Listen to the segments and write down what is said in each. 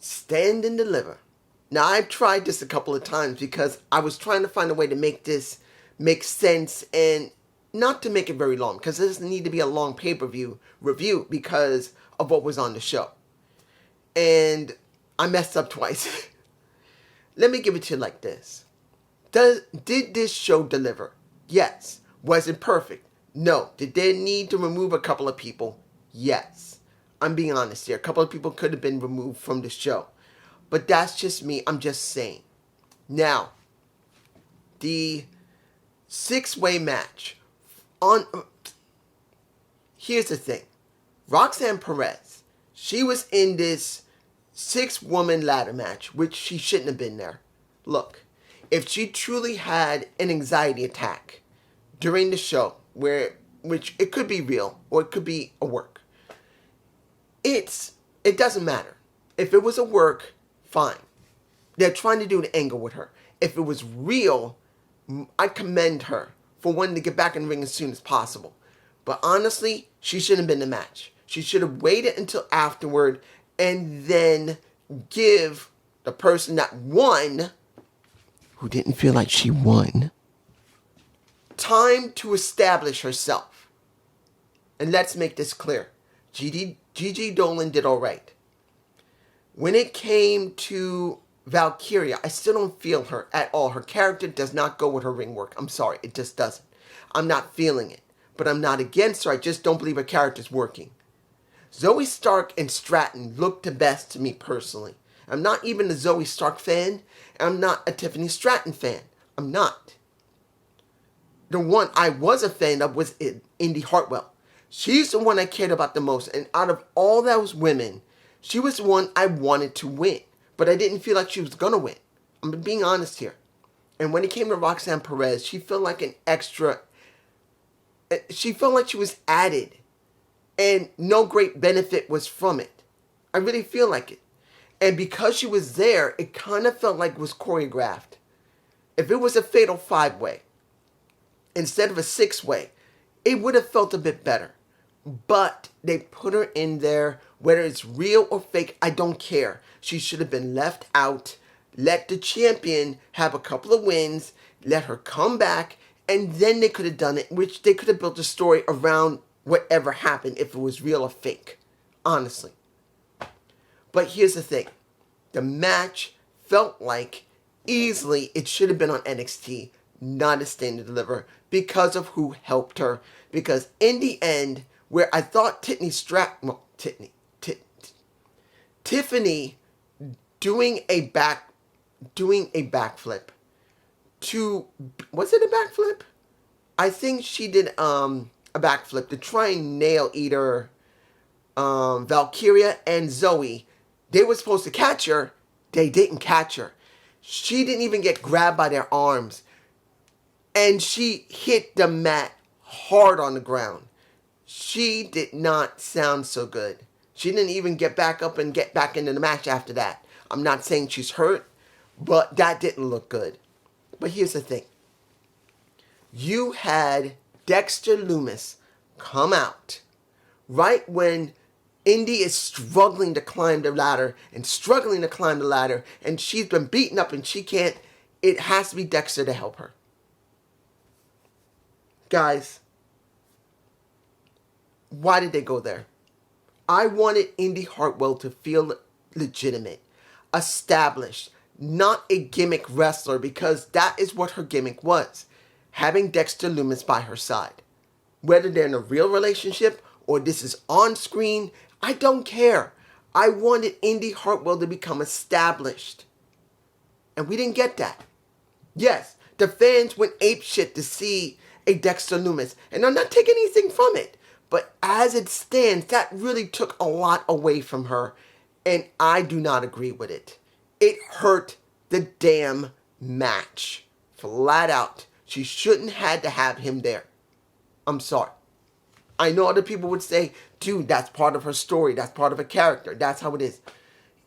Stand and Deliver. Now, I've tried this a couple of times because I was trying to find a way to make this make sense and not to make it very long, because it doesn't need to be a long pay-per-view review because of what was on the show. And I messed up twice. Let me give it to you like this. Did this show deliver? Yes. Was it perfect? No. Did they need to remove a couple of people? Yes. I'm being honest here. A couple of people could have been removed from the show. But that's just me. I'm just saying. Now, the six-way match. Here's the thing. Roxanne Perez, she was in this six-woman ladder match, which she shouldn't have been there. Look, if she truly had an anxiety attack during the show, which it could be real or it could be a work, it doesn't matter. If it was a work, fine. They're trying to do an angle with her. If it was real, I commend her for wanting to get back in the ring as soon as possible. But honestly, she shouldn't have been in the match. She should have waited until afterward and then give the person that won, who didn't feel like she won, time to establish herself. And let's make this clear. Gigi Dolan did all right. When it came to Valkyria, I still don't feel her at all. Her character does not go with her ring work. I'm sorry, it just doesn't. I'm not feeling it. But I'm not against her. I just don't believe her character's working. Zoe Stark and Stratton look the best to me personally. I'm not even a Zoe Stark fan. And I'm not a Tiffany Stratton fan. I'm not. The one I was a fan of was Indy Hartwell. She's the one I cared about the most. And out of all those women, she was the one I wanted to win. But I didn't feel like she was going to win. I'm being honest here. And when it came to Roxanne Perez, she felt like an extra. She felt like she was added. And no great benefit was from it. I really feel like it. And because she was there, it kind of felt like it was choreographed. If it was a fatal five-way instead of a six-way, it would have felt a bit better. But they put her in there, whether it's real or fake, I don't care. She should have been left out. Let the champion have a couple of wins, let her come back, and then they could have done it, which they could have built a story around whatever happened, if it was real or fake. Honestly. But here's the thing. The match felt like easily it should have been on NXT, not a Stand and Deliver, because of who helped her. Because in the end, where I thought Tiffany doing a backflip to, was it a backflip? I think she did a backflip to try and nail either Valkyria and Zoe. They were supposed to catch her. They didn't catch her. She didn't even get grabbed by their arms. And she hit the mat hard on the ground. She did not sound so good. She didn't even get back up and get back into the match after that. I'm not saying she's hurt, but that didn't look good. But here's the thing. You had Dexter Lumis come out right when Indy is struggling to climb the ladder and she's been beaten up and she can't. It has to be Dexter to help her. Guys, why did they go there? I wanted Indy Hartwell to feel legitimate, established, not a gimmick wrestler, because that is what her gimmick was. Having Dexter Lumis by her side. Whether they're in a real relationship or this is on screen, I don't care. I wanted Indy Hartwell to become established. And we didn't get that. Yes, the fans went apeshit to see a Dexter Lumis. And I'm not taking anything from it. But as it stands, that really took a lot away from her. And I do not agree with it. It hurt the damn match. Flat out. She shouldn't had to have him there. I'm sorry. I know other people would say, dude, that's part of her story. That's part of her character. That's how it is.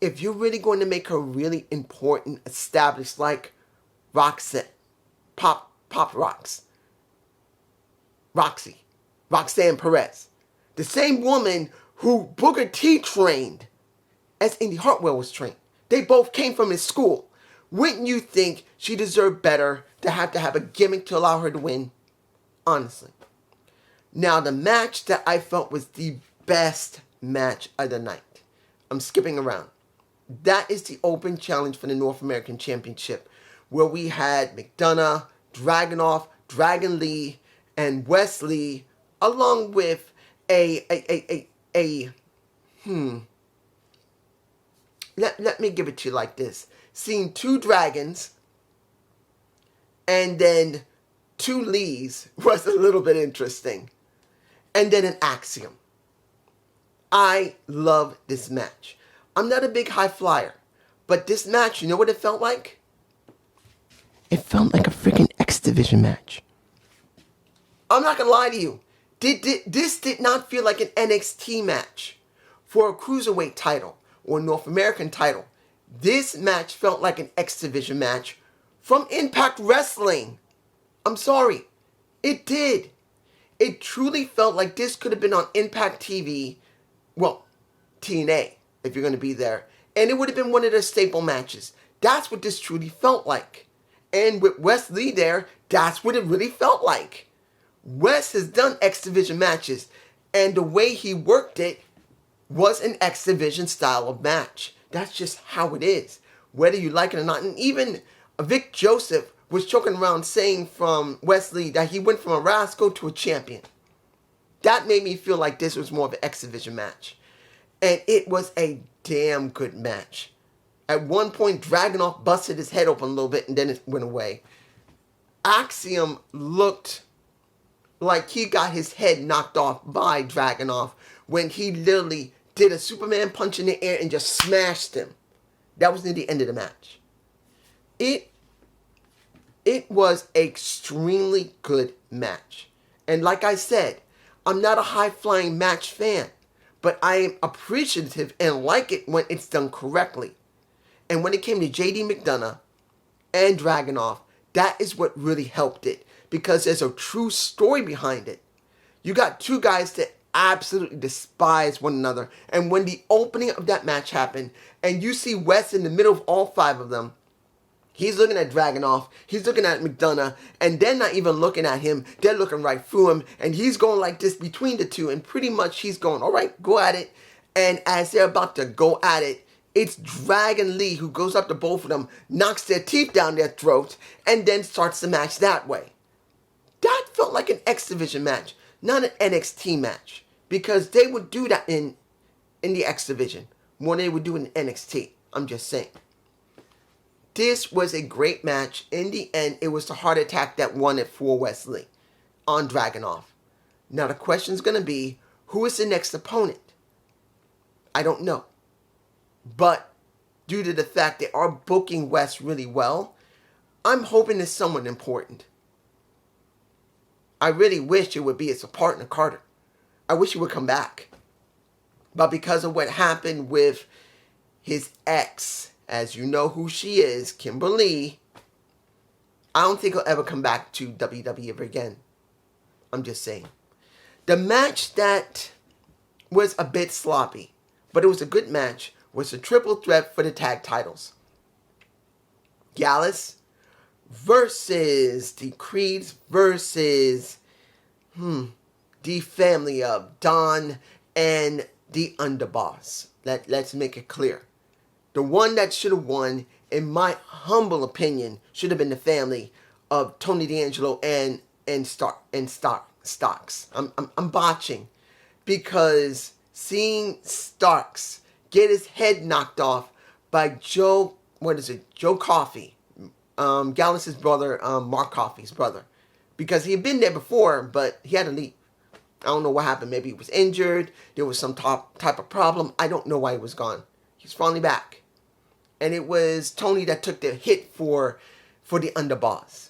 If you're really going to make her really important, established, like Roxanne, Roxanne Perez, the same woman who Booker T trained as Indy Hartwell was trained. They both came from his school. Wouldn't you think she deserved better to have a gimmick to allow her to win? Honestly. Now, the match that I felt was the best match of the night. I'm skipping around. That is the open challenge for the North American Championship, where we had McDonough, Dragunov, Dragon Lee, and Wesley, along with let me give it to you like this. Seeing two dragons and then two Lees was a little bit interesting. And then an Axiom. I love this match. I'm not a big high flyer, but this match, you know what it felt like? It felt like a freaking X Division match. I'm not going to lie to you. This did not feel like an NXT match for a Cruiserweight title or North American title. This match felt like an X Division match from Impact Wrestling. I'm sorry. It did. It truly felt like this could have been on Impact TV. Well, TNA, if you're going to be there. And it would have been one of their staple matches. That's what this truly felt like. And with Wes Lee there, that's what it really felt like. Wes has done X Division matches, and the way he worked it was an X Division style of match. That's just how it is, whether you like it or not. And even Vic Joseph was joking around saying from Wes Lee that he went from a rascal to a champion. That made me feel like this was more of an X Division match. And it was a damn good match. At one point, Dragunov busted his head open a little bit and then it went away. Axiom looked like he got his head knocked off by Dragunov when he literally did a Superman punch in the air and just smashed him. That was near the end of the match. It was an extremely good match. And like I said, I'm not a high-flying match fan, but I am appreciative and like it when it's done correctly. And when it came to JD McDonough and Dragunov, that is what really helped it, because there's a true story behind it. You got two guys that absolutely despise one another, and when the opening of that match happened, and you see Wes in the middle of all five of them, he's looking at Dragunov, he's looking at McDonough, and they're not even looking at him, they're looking right through him, and he's going like this between the two, and pretty much he's going, all right, go at it. And as they're about to go at it, it's Dragon Lee who goes up to both of them, knocks their teeth down their throats, and then starts the match that way. That felt like an X Division match, not an NXT match, because they would do that in the X Division more than they would do in NXT. I'm just saying. This was a great match. In the end, it was the heart attack that won it for Wes Lee on Dragunov. Now the question's going to be, who is the next opponent? I don't know. But due to the fact they are booking Wes really well, I'm hoping it's someone important. I really wish it would be a partner Carter. I wish he would come back. But because of what happened with his ex, as you know who she is, Kimberly, I don't think he'll ever come back to WWE ever again. I'm just saying. The match that was a bit sloppy, but it was a good match, was a triple threat for the tag titles. Gallus versus the Creeds versus the family of Don and the Underboss. Let's make it clear. The one that should have won, in my humble opinion, should have been the family of Tony D'Angelo and Starks. I'm botching, because seeing Starks get his head knocked off by Joe Coffey, Gallus's brother, Mark Coffey's brother, because he had been there before, but he had to leave. I don't know what happened. Maybe he was injured. There was some type of problem. I don't know why he was gone. He's finally back. And it was Tony that took the hit for the Underboss.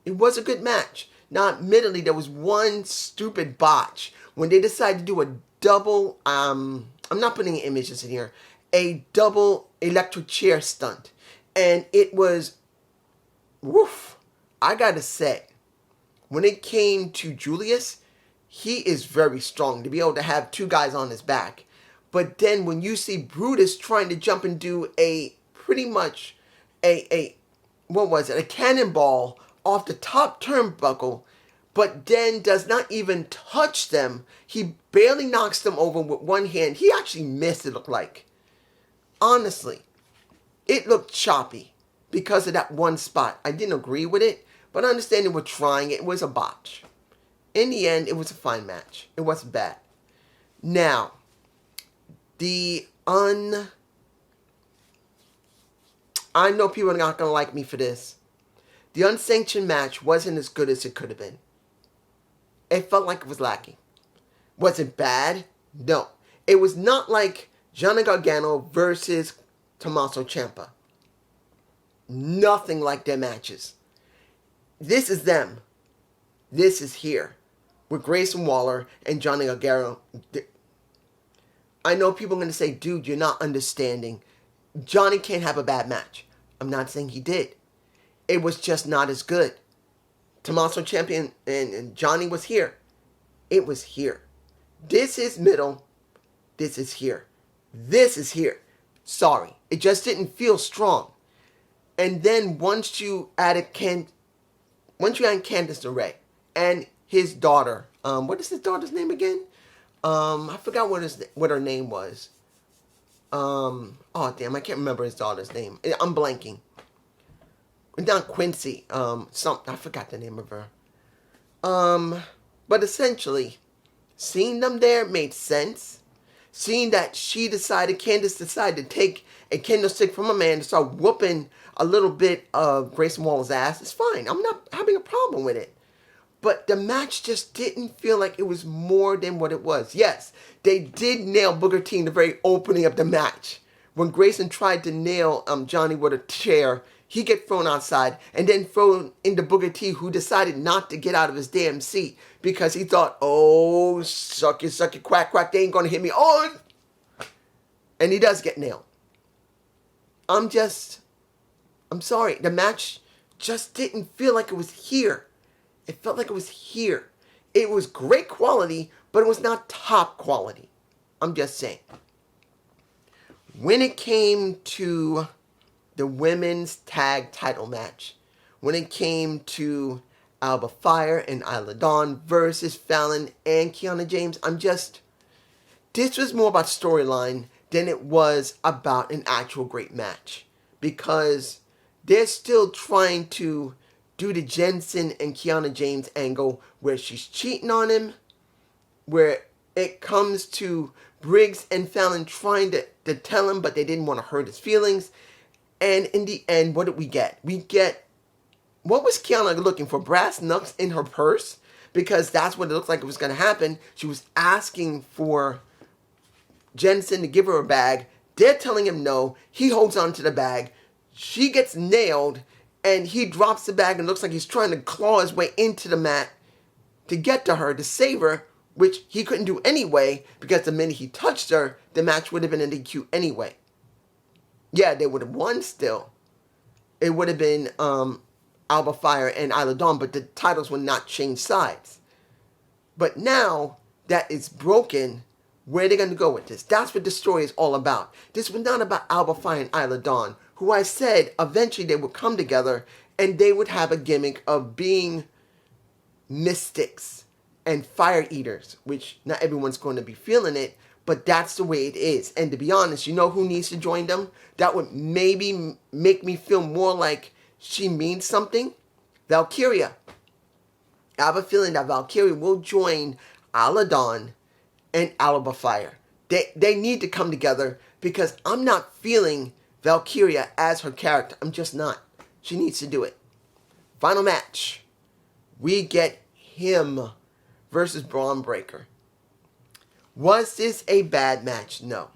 It was a good match. Now, admittedly, there was one stupid botch when they decided to do a double, I'm not putting images in here, a double electric chair stunt. And it was, woof, I gotta say, when it came to Julius, he is very strong to be able to have two guys on his back. But then when you see Brutus trying to jump and do a pretty much what was it? A cannonball off the top turnbuckle, but then does not even touch them. He barely knocks them over with one hand. He actually missed, it looked like. Honestly, it looked choppy because of that one spot. I didn't agree with it, but I understand they were trying. It was a botch. In the end, it was a fine match. It wasn't bad. Now, I know people are not going to like me for this. The unsanctioned match wasn't as good as it could have been. It felt like it was lacking. Was it bad? No. It was not like Johnny Gargano versus Tommaso Ciampa. Nothing like their matches. This is them. This is here. With Grayson Waller and Johnny Gargano. I know people are going to say, dude, you're not understanding. Johnny can't have a bad match. I'm not saying he did. It was just not as good. Tommaso Ciampa and Johnny was here. It was here. This is middle. This is here. This is here. Sorry. It just didn't feel strong. And then once you added Candice LeRae and his daughter, what is his daughter's name again? I forgot what her name was. Oh damn, I can't remember his daughter's name. I'm blanking. Not Quincy. I forgot the name of her. But essentially, seeing them there made sense. Seeing that Candice decided to take a candlestick from a man to start whooping a little bit of Grayson Waller's ass, it's fine. I'm not having a problem with it. But the match just didn't feel like it was more than what it was. Yes, they did nail Booker T in the very opening of the match. When Grayson tried to nail Johnny with a chair, he get thrown outside and then thrown into Booker T, who decided not to get out of his damn seat because he thought, oh, suck it, quack, quack, they ain't gonna hit me. Oh! And he does get nailed. I'm sorry. The match just didn't feel like it was here. It felt like it was here. It was great quality, but it was not top quality. I'm just saying. When it came to the women's tag title match, when it came to Alba Fire and Isla Dawn versus Fallon and Kiana James, this was more about storyline than it was about an actual great match. Because they're still trying to do the Jensen and Kiana James angle where she's cheating on him, where it comes to Briggs and Fallon trying to tell him, but they didn't want to hurt his feelings. And in the end, what did we get? What was Kiana looking for? Brass knucks in her purse? Because that's what it looked like it was going to happen. She was asking for Jensen to give her a bag. They're telling him no. He holds on to the bag. She gets nailed, and he drops the bag and looks like he's trying to claw his way into the mat to get to her, to save her, which he couldn't do anyway, because the minute he touched her, the match would have been in DQ anyway. Yeah, they would have won still. It would have been Alba Fire and Isla Dawn, but the titles would not change sides. But now that it's broken, where are they going to go with this? That's what the story is all about. This was not about Alba Fire and Isla Dawn, who I said eventually they would come together and they would have a gimmick of being mystics and fire eaters, which not everyone's going to be feeling it, but that's the way it is. And to be honest, you know who needs to join them? That would maybe make me feel more like she means something? Valkyria. I have a feeling that Valkyria will join Isla Dawn and Alba Fire. They need to come together because I'm not feeling Valkyria as her character. I'm just not. She needs to do it. Final match. We get him versus Braun Breaker. Was this a bad match? No.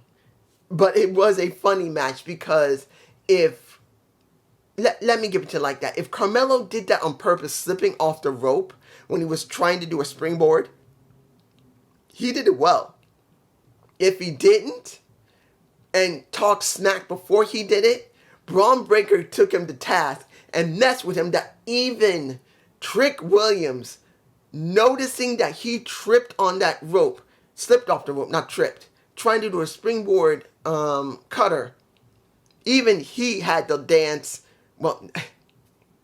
But it was a funny match because let me give it to you like that. If Carmelo did that on purpose, slipping off the rope when he was trying to do a springboard, he did it well. If he didn't, and talked smack before he did it, Braun Breaker took him to task and messed with him, that even Trick Williams, noticing that he tripped on that rope, slipped off the rope, not tripped, trying to do a springboard cutter, Even he had the dance. Well,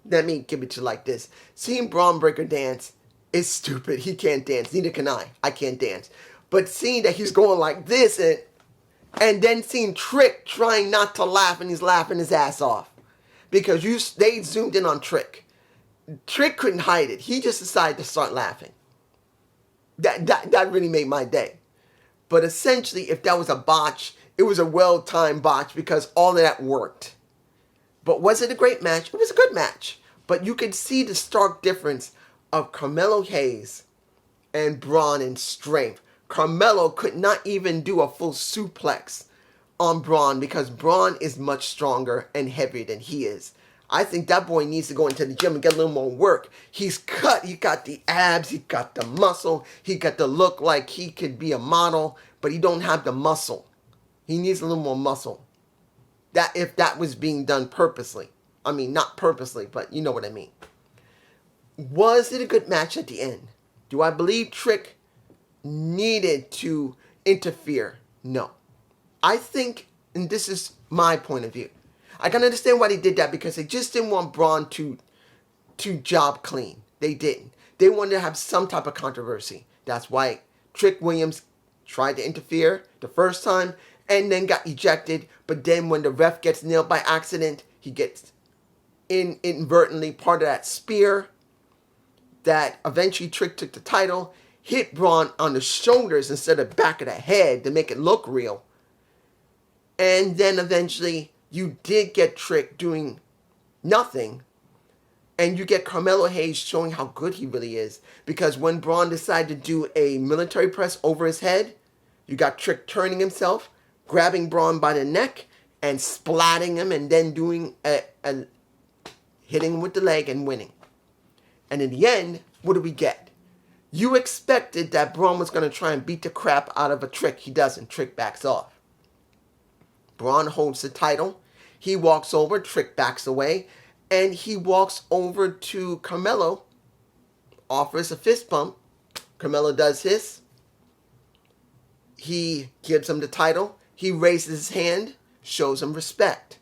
let me give it to you like this. Seeing Braun Breaker dance is stupid. He can't dance. Neither can I. I can't dance. But seeing that he's going like this and then seeing Trick trying not to laugh and he's laughing his ass off. Because they zoomed in on Trick. Trick couldn't hide it. He just decided to start laughing. That really made my day. But essentially, if that was a botch, it was a well-timed botch because all of that worked. But was it a great match? It was a good match. But you could see the stark difference of Carmelo Hayes and Braun in strength. Carmelo could not even do a full suplex on Braun because Braun is much stronger and heavier than he is. I think that boy needs to go into the gym and get a little more work. He's cut. He got the abs. He got the muscle. He got the look like he could be a model, but he don't have the muscle. He needs a little more muscle. That if that was being done purposely. I mean, not purposely, but you know what I mean. Was it a good match at the end? Do I believe Trick needed to interfere? No. I think, and this is my point of view, I can understand why they did that because they just didn't want Braun to job clean. They didn't. They wanted to have some type of controversy. That's why Trick Williams tried to interfere the first time and then got ejected. But then when the ref gets nailed by accident, he gets inadvertently part of that spear that eventually Trick took the title, hit Braun on the shoulders instead of back of the head to make it look real. And then eventually you did get Trick doing nothing. And you get Carmelo Hayes showing how good he really is. Because when Braun decided to do a military press over his head, you got Trick turning himself, grabbing Braun by the neck, and splatting him, and then doing hitting him with the leg and winning. And in the end, what do we get? You expected that Braun was going to try and beat the crap out of a Trick. He doesn't. Trick backs off. Braun holds the title. He walks over. Trick backs away. And he walks over to Carmelo. Offers a fist bump. Carmelo does his. He gives him the title. He raises his hand. Shows him respect.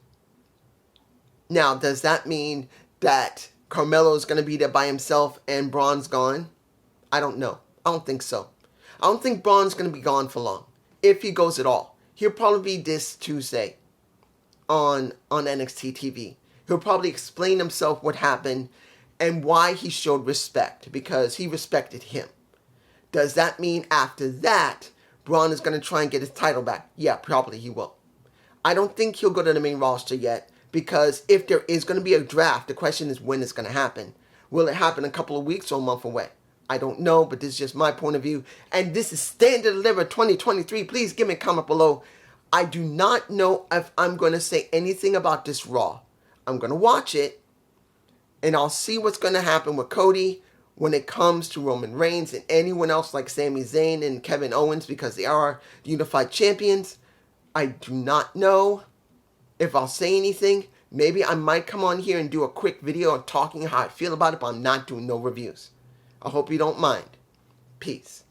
Now, does that mean that Carmelo's going to be there by himself and Braun's gone? I don't know. I don't think so. I don't think Braun's going to be gone for long. If he goes at all. He'll probably be this Tuesday on NXT TV. He'll probably explain himself what happened and why he showed respect. Because he respected him. Does that mean after that, Braun is going to try and get his title back? Yeah, probably he will. I don't think he'll go to the main roster yet. Because if there is going to be a draft, the question is when it's going to happen. Will it happen a couple of weeks or a month away? I don't know, but this is just my point of view. And this is Stand and Deliver 2023. Please give me a comment below. I do not know if I'm going to say anything about this Raw. I'm going to watch it. And I'll see what's going to happen with Cody when it comes to Roman Reigns and anyone else like Sami Zayn and Kevin Owens because they are the unified champions. I do not know if I'll say anything. Maybe I might come on here and do a quick video of talking how I feel about it, but I'm not doing no reviews. I hope you don't mind. Peace.